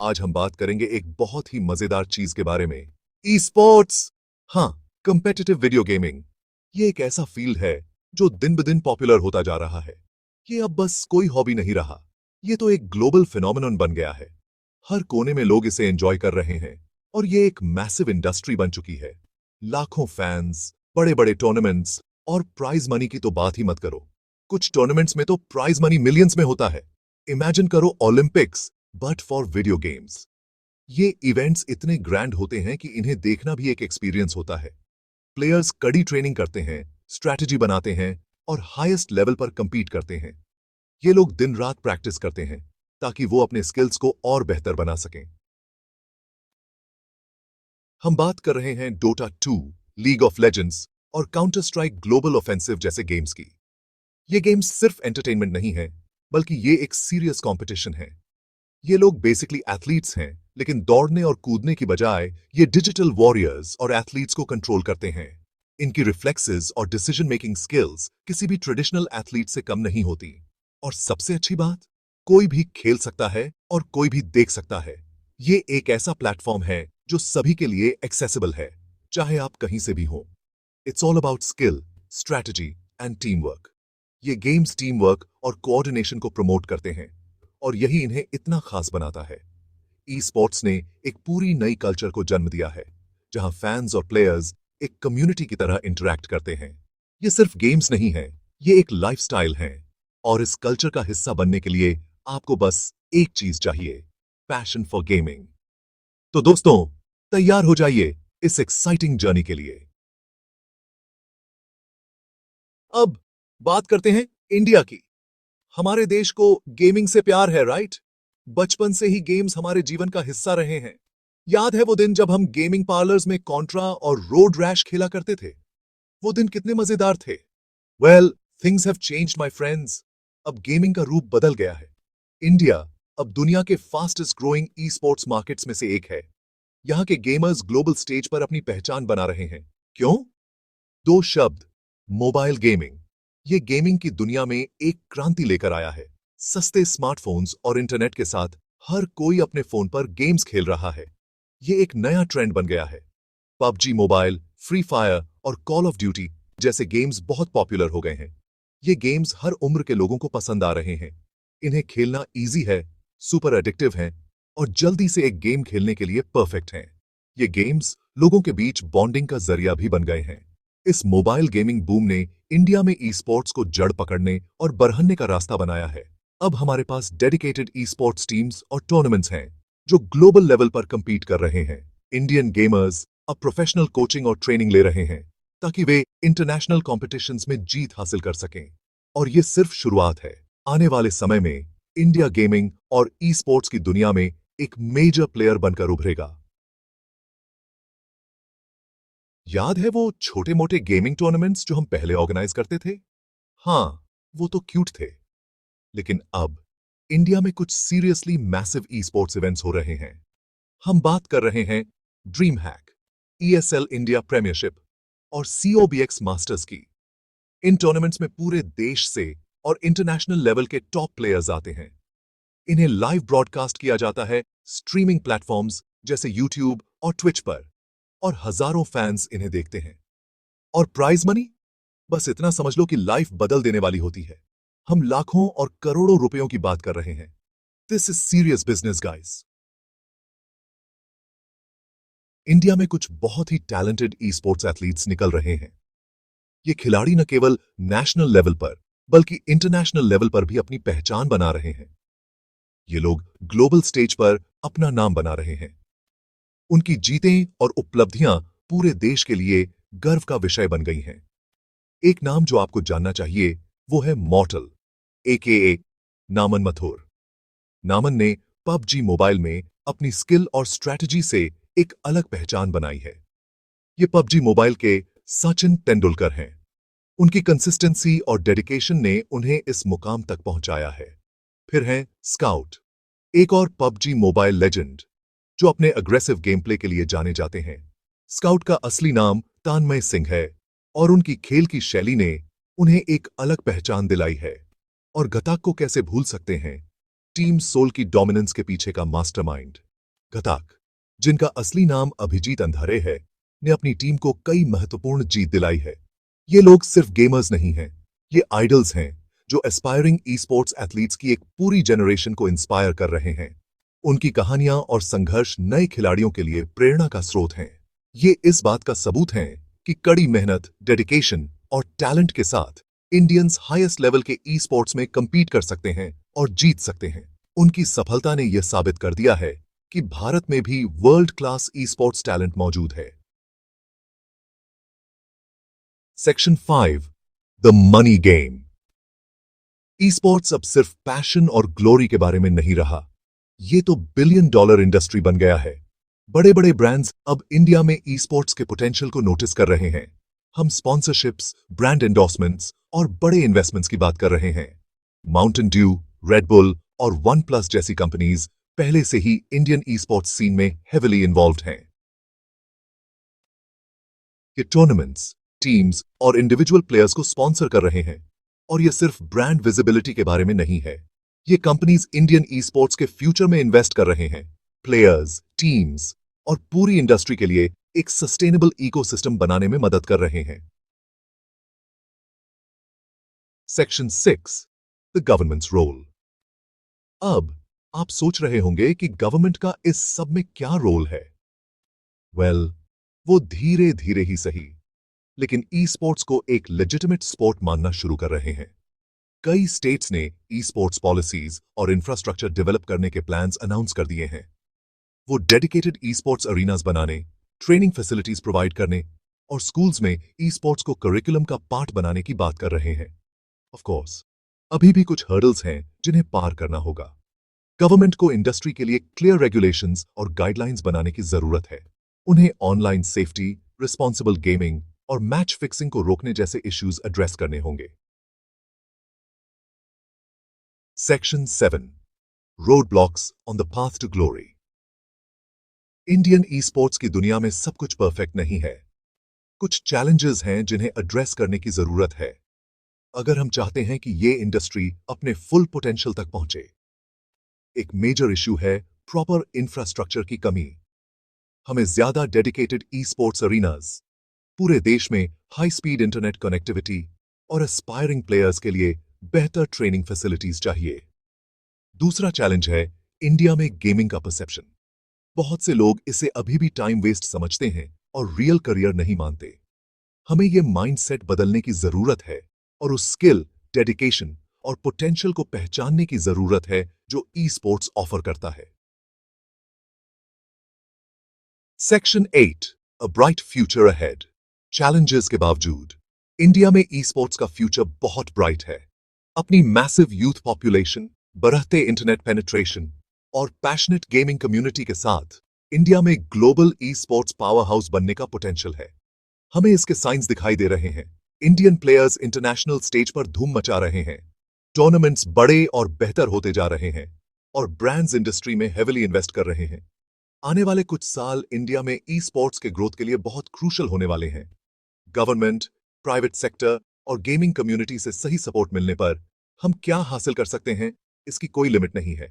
आज हम बात करेंगे एक बहुत ही मजेदार चीज के बारे में, ई स्पोर्ट्स। हाँ, कंपेटिटिव वीडियो गेमिंग। ये एक ऐसा फील्ड है जो दिन ब दिन पॉपुलर होता जा रहा है। ये अब बस कोई हॉबी नहीं रहा, ये तो एक ग्लोबल फिनोमेनन बन गया है। हर कोने में लोग इसे एंजॉय कर रहे हैं और ये एक मैसिव इंडस्ट्री बन चुकी है। लाखों फैंस, बड़े बड़े टूर्नामेंट्स और प्राइज मनी की तो बात ही मत करो। कुछ टूर्नामेंट्स में तो प्राइज मनी मिलियंस में होता है। इमेजिन करो Olympics but for video games. ये इवेंट्स इतने ग्रैंड होते हैं कि इन्हें देखना भी एक एक्सपीरियंस होता है। प्लेयर्स कड़ी ट्रेनिंग करते हैं, स्ट्रैटेजी बनाते हैं और हाईएस्ट लेवल पर कंपीट करते हैं। ये लोग दिन रात प्रैक्टिस करते हैं ताकि वो अपने स्किल्स को और बेहतर बना सकें। हम बात कर रहे हैं डोटा 2, लीग ऑफ लेजेंड्स और काउंटर स्ट्राइक ग्लोबल ऑफेंसिव जैसे गेम्स की। ये गेम्स सिर्फ एंटरटेनमेंट नहीं है, बल्कि ये एक सीरियस कंपटीशन है। ये लोग बेसिकली एथलीट्स हैं, लेकिन दौड़ने और कूदने की बजाय ये डिजिटल वॉरियर्स और एथलीट्स को कंट्रोल करते हैं। इनकी रिफ्लेक्सेस और डिसीजन मेकिंग स्किल्स किसी भी ट्रेडिशनल एथलीट से कम नहीं होती। और सबसे अच्छी बात, कोई भी खेल सकता है और कोई भी देख सकता है। ये एक ऐसा प्लेटफॉर्म है जो सभी के लिए एक्सेसिबल है, चाहे आप कहीं से भी हो। It's all about skill, strategy and team work. ये गेम्स टीम वर्क और कोऑर्डिनेशन को प्रमोट करते हैं और यही इन्हें इतना खास बनाता है। ई स्पोर्ट्स ने एक पूरी नई कल्चर को जन्म दिया है, जहां फैंस और प्लेयर्स एक कम्युनिटी की तरह इंटरैक्ट करते हैं। ये सिर्फ गेम्स नहीं है, ये एक लाइफस्टाइल है। और इस कल्चर का हिस्सा बनने के लिए आपको बस एक चीज चाहिए, पैशन फॉर गेमिंग। तो दोस्तों, तैयार हो जाइए इस एक्साइटिंग जर्नी के लिए। अब बात करते हैं इंडिया की। हमारे देश को गेमिंग से प्यार है, राइट? बचपन से ही गेम्स हमारे जीवन का हिस्सा रहे हैं। याद है वो दिन जब हम गेमिंग पार्लर्स में कॉन्ट्रा और रोड रैश खेला करते थे? वो दिन कितने मजेदार थे। Well, things have changed my friends. अब गेमिंग का रूप बदल गया है। इंडिया अब दुनिया के fastest growing e sports markets में से एक है। यहाँ के गेमर्स ग्लोबल स्टेज पर अपनी पहचान बना रहे हैं। क्यों? दो शब्द, मोबाइल गेमिंग। ये गेमिंग की दुनिया में एक क्रांति लेकर आया है। सस्ते स्मार्टफोन्स और इंटरनेट के साथ हर कोई अपने फोन पर गेम्स खेल रहा है। ये एक नया ट्रेंड बन गया है। पबजी मोबाइल, फ्री फायर और कॉल ऑफ ड्यूटी जैसे गेम्स बहुत पॉपुलर हो गए हैं। ये गेम्स हर उम्र के लोगों को पसंद आ रहे हैं। इन्हें खेलना इजी है, सुपर एडिक्टिव है और जल्दी से एक गेम खेलने के लिए परफेक्ट हैं। ये गेम्स लोगों के बीच बॉन्डिंग का जरिया भी बन गए हैं। इस मोबाइल गेमिंग बूम ने इंडिया में ई स्पोर्ट्स को जड़ पकड़ने और बढ़ाने का रास्ता बनाया है। अब हमारे पास डेडिकेटेड ई स्पोर्ट्स टीम्स और टूर्नामेंट्स हैं जो ग्लोबल लेवल पर कंपीट कर रहे हैं। इंडियन गेमर्स अब प्रोफेशनल कोचिंग और ट्रेनिंग ले रहे हैं ताकि वे इंटरनेशनल कॉम्पिटिशन्स में जीत हासिल कर सकें। और ये सिर्फ शुरुआत है। आने वाले समय में इंडिया गेमिंग और ई स्पोर्ट्स की दुनिया में एक मेजर प्लेयर बनकर उभरेगा। याद है वो छोटे मोटे गेमिंग टूर्नामेंट्स जो हम पहले ऑर्गेनाइज करते थे? हाँ, वो तो क्यूट थे। लेकिन अब इंडिया में कुछ seriously massive e sports events हो रहे हैं। हम बात कर रहे हैं dream hack, ESL India Premiership और COBX मास्टर्स की। इन टूर्नामेंट्स में पूरे देश से और इंटरनेशनल लेवल के टॉप प्लेयर्स आते हैं। इन्हें लाइव ब्रॉडकास्ट किया जाता है स्ट्रीमिंग प्लेटफॉर्म्स जैसे यूट्यूब और ट्विच पर, और हजारों फैंस इन्हें देखते हैं। और प्राइज मनी, बस इतना समझ लो कि लाइफ बदल देने वाली होती है। हम लाखों और करोड़ों रुपयों की बात कर रहे हैं। This is serious business guys. India में कुछ बहुत ही टैलेंटेड ई स्पोर्ट्स एथलीट्स निकल रहे हैं। ये खिलाड़ी न केवल नेशनल लेवल पर बल्कि इंटरनेशनल लेवल पर भी अपनी पहचान बना रहे हैं। ये लोग ग्लोबल स्टेज पर अपना नाम बना रहे हैं। उनकी जीतें और उपलब्धियां पूरे देश के लिए गर्व का विषय बन गई हैं। एक नाम जो आपको जानना चाहिए वो है मॉर्टल, AKA नामन मथुर। नामन ने पबजी मोबाइल में अपनी स्किल और स्ट्रैटेजी से एक अलग पहचान बनाई है। ये पबजी मोबाइल के सचिन तेंदुलकर हैं। उनकी कंसिस्टेंसी और डेडिकेशन ने उन्हें इस मुकाम तक पहुंचाया है। फिर हैं स्काउट, एक और पबजी मोबाइल लेजेंड जो अपने अग्रेसिव गेम प्ले के लिए जाने जाते हैं। स्काउट का असली नाम तानमय सिंह है और उनकी खेल की शैली ने उन्हें एक अलग पहचान दिलाई है। और घताक को कैसे भूल सकते हैं, टीम सोल की डोमिनेंस के पीछे का मास्टरमाइंड। घातक, जिनका असली नाम अभिजीत अंधारे है, ने अपनी टीम को कई महत्वपूर्ण जीत दिलाई है। ये लोग सिर्फ गेमर्स नहीं हैं, ये आइडल्स हैं जो एस्पायरिंग ई स्पोर्ट्स एथलीट्स की एक पूरी जनरेशन को इंस्पायर कर रहे हैं। उनकी कहानियां और संघर्ष नए खिलाड़ियों के लिए प्रेरणा का स्रोत हैं। ये इस बात का सबूत हैं कि कड़ी मेहनत, डेडिकेशन और टैलेंट के साथ इंडियंस हाईएस्ट लेवल के ई स्पोर्ट्स में compete कर सकते हैं और जीत सकते हैं। उनकी सफलता ने यह साबित कर दिया है कि भारत में भी world class e sports talent मौजूद है। Section 5 the money game. E sports अब सिर्फ पैशन और ग्लोरी के बारे में नहीं रहा, ये तो बिलियन डॉलर इंडस्ट्री बन गया है। बड़े बड़े ब्रांड्स अब इंडिया में ई स्पोर्ट्स के पोटेंशियल को नोटिस कर रहे हैं। हम स्पॉन्सरशिप्स, ब्रांड एंडोर्समेंट्स और बड़े इन्वेस्टमेंट्स की बात कर रहे हैं। माउंटेन ड्यू, रेड बुल और वन प्लस जैसी कंपनीज पहले से ही इंडियन ई स्पोर्ट्स सीन में हेविली इन्वॉल्व्ड हैं। ये टूर्नामेंट्स, टीम्स और इंडिविजुअल प्लेयर्स को स्पॉन्सर कर रहे हैं, और ये सिर्फ ब्रांड विजिबिलिटी के बारे में नहीं है। ये कंपनीज इंडियन ई स्पोर्ट्स के फ्यूचर में इन्वेस्ट कर रहे हैं, प्लेयर्स, टीम्स और पूरी इंडस्ट्री के लिए एक सस्टेनेबल इकोसिस्टम बनाने में मदद कर रहे हैं। Section 6 the government's role. अब आप सोच रहे होंगे कि गवर्नमेंट का इस सब में क्या रोल है। वेल, वो धीरे धीरे ही सही, लेकिन ई स्पोर्ट्स को एक लेजिटिमेट स्पोर्ट मानना शुरू कर रहे हैं। कई स्टेट्स ने ई स्पोर्ट्स पॉलिसीज और इंफ्रास्ट्रक्चर डेवलप करने के प्लान्स अनाउंस कर दिए हैं। वो डेडिकेटेड ई स्पोर्ट्स अरीनाज बनाने, ट्रेनिंग फैसिलिटीज प्रोवाइड करने और स्कूल्स में ई स्पोर्ट्स को करिकुलम का पार्ट बनाने की बात कर रहे हैं। ऑफ कोर्स, अभी भी कुछ हर्डल्स हैं जिन्हें पार करना होगा। गवर्नमेंट को इंडस्ट्री के लिए क्लियर रेगुलेशंस और गाइडलाइंस बनाने की जरूरत है। उन्हें ऑनलाइन सेफ्टी, रिस्पॉन्सिबल गेमिंग और मैच फिक्सिंग को रोकने जैसे इश्यूज एड्रेस करने होंगे। Section 7 road blocks on the path to glory. Indian esports की दुनिया में सब कुछ परफेक्ट नहीं है। कुछ चैलेंजेस हैं जिन्हें एड्रेस करने की जरूरत है अगर हम चाहते हैं कि ये इंडस्ट्री अपने फुल पोटेंशियल तक पहुंचे। एक मेजर इशू है प्रॉपर इंफ्रास्ट्रक्चर की कमी। हमें ज्यादा डेडिकेटेड ई स्पोर्ट्स अरीनाज, पूरे देश में हाई स्पीड इंटरनेट कनेक्टिविटी और एस्पायरिंग प्लेयर्स के लिए बेहतर ट्रेनिंग फैसिलिटीज चाहिए। दूसरा चैलेंज है इंडिया में गेमिंग का परसेप्शन। बहुत से लोग इसे अभी भी टाइम वेस्ट समझते हैं और रियल करियर नहीं मानते। हमें यह माइंडसेट बदलने की जरूरत है और उस स्किल, डेडिकेशन और पोटेंशियल को पहचानने की जरूरत है जो ई स्पोर्ट्स ऑफर करता है। Section 8 a bright future ahead. Challenges के बावजूद इंडिया में ई स्पोर्ट्स का फ्यूचर बहुत ब्राइट है। अपनी मैसिव यूथ पॉपुलेशन, बढ़ते इंटरनेट पेनिट्रेशन और पैशनेट गेमिंग कम्युनिटी के साथ इंडिया में global e sports power house बनने का पोटेंशियल है। हमें इसके साइंस दिखाई दे रहे हैं। इंडियन प्लेयर्स इंटरनेशनल स्टेज पर धूम मचा रहे हैं, टूर्नामेंट्स बड़े और बेहतर होते जा रहे हैं और ब्रांड्स इंडस्ट्री में हेविली इन्वेस्ट कर रहे हैं। आने वाले कुछ साल इंडिया में ई स्पोर्ट्स के ग्रोथ के लिए बहुत क्रूशल होने वाले हैं। गवर्नमेंट, प्राइवेट सेक्टर और गेमिंग कम्युनिटी से सही सपोर्ट मिलने पर हम क्या हासिल कर सकते हैं, इसकी कोई लिमिट नहीं है।